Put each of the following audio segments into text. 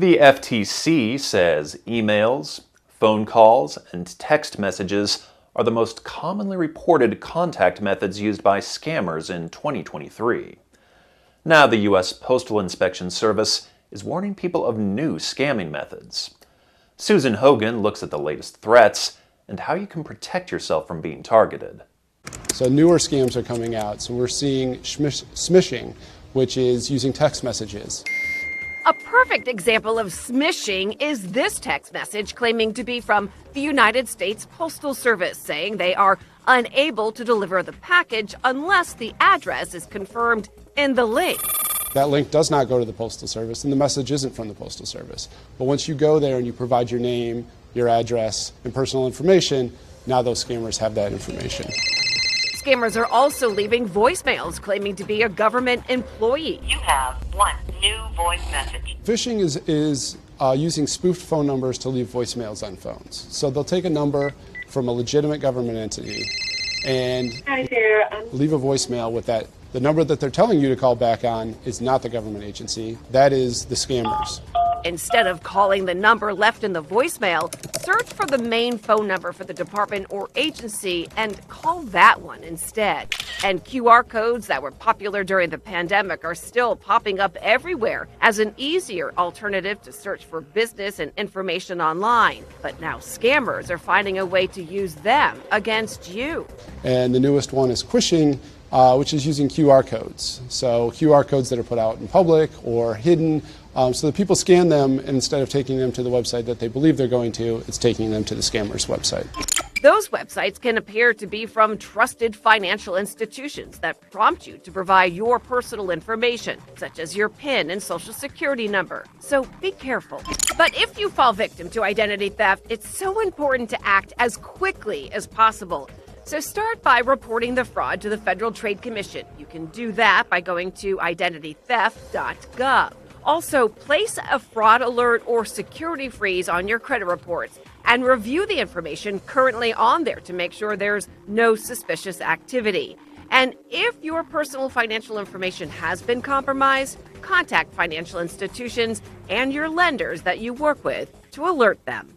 The FTC says emails, phone calls, and text messages are the most commonly reported contact methods used by scammers in 2023. Now, the U.S. Postal Inspection Service is warning people of new scamming methods. Susan Hogan looks at the latest threats and how you can protect yourself from being targeted. So newer scams are coming out. So we're seeing smishing, which is using text messages. A perfect example of smishing is this text message claiming to be from the United States Postal Service, saying they are unable to deliver the package unless the address is confirmed in the link. That link does not go to the Postal Service, and the message isn't from the Postal Service. But once you go there and you provide your name, your address, and personal information, now those scammers have that information. Scammers are also leaving voicemails claiming to be a government employee. You have one new voice message. Phishing is using spoofed phone numbers to leave voicemails on phones. So they'll take a number from a legitimate government entity and leave a voicemail with that. The number that they're telling you to call back on is not the government agency. That is the scammers. Instead of calling the number left in the voicemail, search for the main phone number for the department or agency and call that one instead. And QR codes that were popular during the pandemic are still popping up everywhere as an easier alternative to search for business and information online. But now scammers are finding a way to use them against you. And the newest one is phishing, which is using QR codes. So QR codes that are put out in public or hidden, so that people scan them, and instead of taking them to the website that they believe they're going to, it's taking them to the scammer's website. Those websites can appear to be from trusted financial institutions that prompt you to provide your personal information, such as your PIN and social security number. So be careful. But if you fall victim to identity theft, it's so important to act as quickly as possible. So start by reporting the fraud to the Federal Trade Commission. You can do that by going to identitytheft.gov. Also, place a fraud alert or security freeze on your credit reports and review the information currently on there to make sure there's no suspicious activity. And if your personal financial information has been compromised, contact financial institutions and your lenders that you work with to alert them.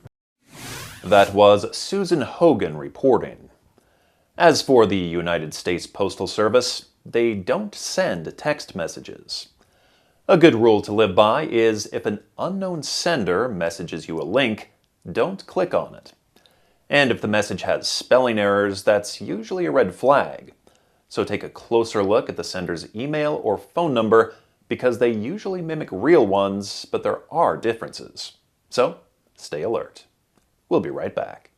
That was Susan Hogan reporting. As for the United States Postal Service, they don't send text messages. A good rule to live by is if an unknown sender messages you a link, don't click on it. And if the message has spelling errors, that's usually a red flag. So take a closer look at the sender's email or phone number because they usually mimic real ones, but there are differences. So stay alert. We'll be right back.